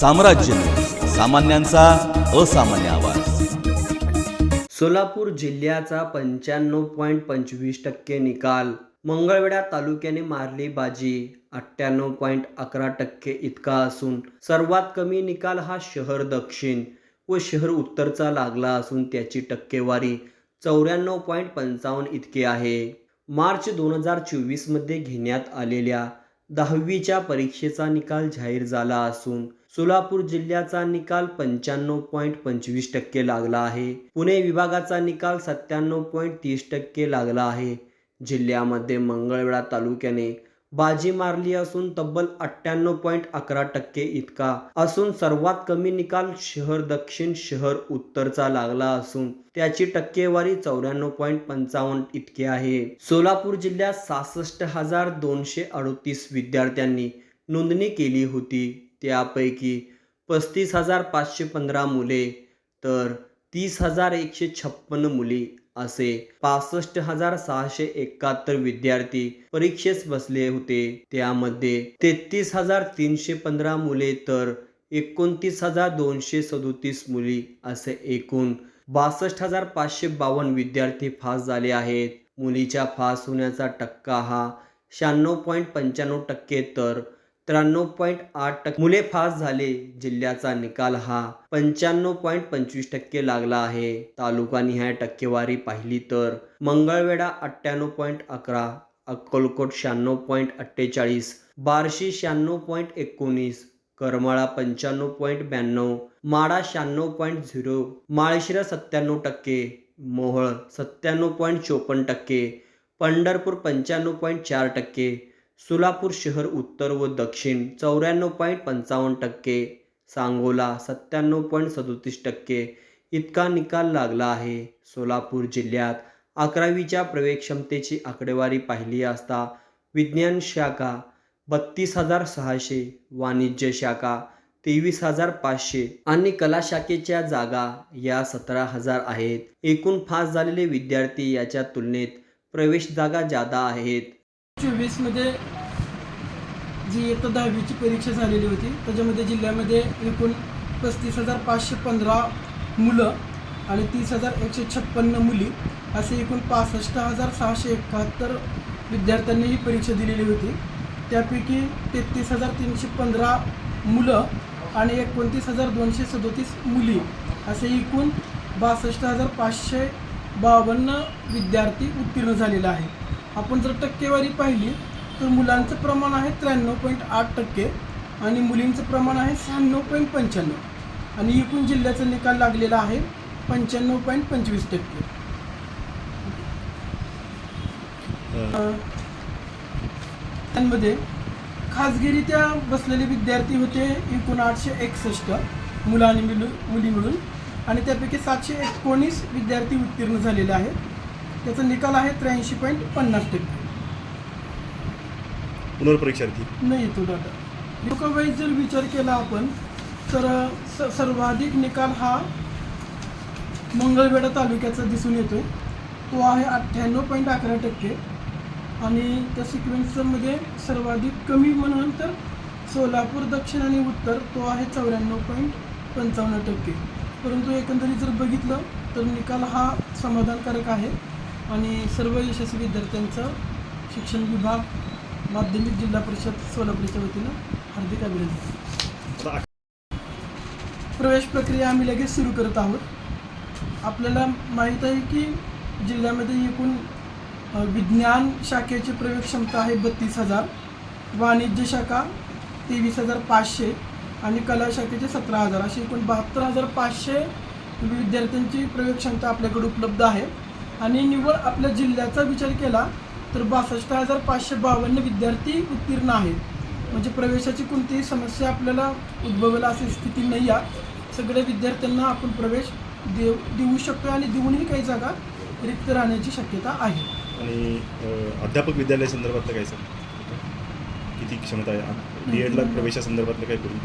साम्राज्य न्यूज, सामान्यांचा असामान्य आवाज। सोलापूर जिल्ह्याचा 95.25% निकाल। मंगळवेढा तालुक्याने मारली बाजी 98.11% इतका असून सर्वात कमी निकाल हा शहर दक्षिण व शहर उत्तरचा लागला असून त्याची टक्केवारी 94.55 इतकी आहे। मार्च 2024 मध्ये घेण्यात आलेल्या 10वीच्या परीक्षेचा निकाल जाहीर झाला असून सोलापूर जिल्ह्याचा निकाल 95.25% लागला आहे। पुणे विभागाचा निकाल 97.30% लागला आहे। जिल्ह्यामध्ये मंगळवेढा तालुक्याने बाजी मारली असून तब्बल 98.11% इतका असून सर्वात कमी निकाल शहर दक्षिण शहर उत्तरचा लागला असून त्याची टक्केवारी 94.55 इतकी आहे। सोलापूर जिल्ह्यात 66,238 विद्यार्थ्यांनी नोंदणी केली होती। त्यापैकी 35,515 मुले तर 30,156 मुली असे 65,671 विद्यार्थी परीक्षेस बसले होते। त्यामध्ये 33,315 मुले तर 29,237 मुली असे एकूण 62,552 विद्यार्थी पास झाले आहेत। मुलीच्या पास होण्याचा टक्का हा 96.95% तर 93.8% मुले पास झाले। जिल्ह्याचा निकाल हा 95.25% लागला आहे। तालुकानिहाय टक्केवारी पाहिली तर मंगळवेढा 98.11, अक्कलकोट 96.48, बार्शी 96.19, करमाळा 95.92, माडा 96.0, माळशिरस 97%, मोहोळ 97.54%, पंढरपूर 95.4%, सोलापूर शहर उत्तर व दक्षिण 94.55%, सांगोला 97.37% इतका निकाल लागला आहे। सोलापूर जिल्ह्यात 11वीच्या प्रवेश क्षमतेची आकडेवारी पाहिली असता विज्ञान शाखा 32,600, वाणिज्य शाखा 23,500 आणि कला शाखेच्या जागा या 17,000 आहेत। एकूण पास झालेले विद्यार्थी याच्या तुलनेत प्रवेश जागा जादा आहेत। 24 मध्ये जी इयत्ता 10वीची परीक्षा झालेली होती त्याच्यामध्ये जिल्ह्यामध्ये एकूण 35,515 मुलं आणि 30,156 मुली असे एकूण 65,671 विद्यार्थ्यांनी ही परीक्षा दिलेली होती। त्यापैकी 33,315 मुलं आणि 29,237 मुली असे एकूण 62,552 विद्यार्थी उत्तीर्ण झालेले आहे। आपण जर टक्केवारी पाहिली तर मुलांचं प्रमाण आहे 93.8% आणि मुलींचं प्रमाण आहे 96.95 आणि एकूण जिल्ह्याचा निकाल लागलेला आहे 95.25%। त्यामध्ये खाजगीरित्या बसलेले विद्यार्थी होते एकूण 861 मुलं आणि मुली मिळून आणि त्यापैकी 719 विद्यार्थी उत्तीर्ण झालेले आहेत। त्याचा निकाल आहे 83.50%। पुनर्परीक्षार्थी नाही येतो डाटा लोकवाईज जर विचार केला आपण तर सर्वाधिक निकाल हा मंगळवेढा तालुक्याचा दिसून येतोय, तो आहे 98.11% आणि त्या सिक्वेन्समध्ये सर्वाधिक कमी म्हणाल तर सोलापूर दक्षिण आणि उत्तर तो आहे 94.55%। परंतु एकंदरीत जर बघितलं तर निकाल हा समाधानकारक आहे आणि सर्व यशस्वी विद्यार्थ्यांचं शिक्षण विभाग माध्यमिक जिल्हा परिषद सोलापूरच्या वतीनं हार्दिक अभिनंदन। प्रवेश प्रक्रिया आम्ही लगेच सुरू करत आहोत। आपल्याला माहीत आहे की जिल्ह्यामध्ये एकूण विज्ञान शाखेची प्रवेश क्षमता आहे 32,000, वाणिज्य शाखा 23,500 आणि कला शाखेचे 17,000 अशी एकूण 72,500 विद्यार्थ्यांची प्रवेश क्षमता आपल्याकडे उपलब्ध आहे। आणि निव्वळ आपल्या जिल्ह्याचा विचार केला तर 62,552 विद्यार्थी उत्तीर्ण आहेत। म्हणजे प्रवेशाची कोणतीही समस्या आपल्याला उद्भवेल अशी स्थिती नाही आहे। सगळ्या विद्यार्थ्यांना आपण प्रवेश देऊ शकतो आणि देऊनही काही जागा रिक्त राहण्याची शक्यता आहे। आणि अध्यापक विद्यालय संदर्भातलं काय सर किती क्षमता आहे? DEDला प्रवेशासंदर्भातलं काय करून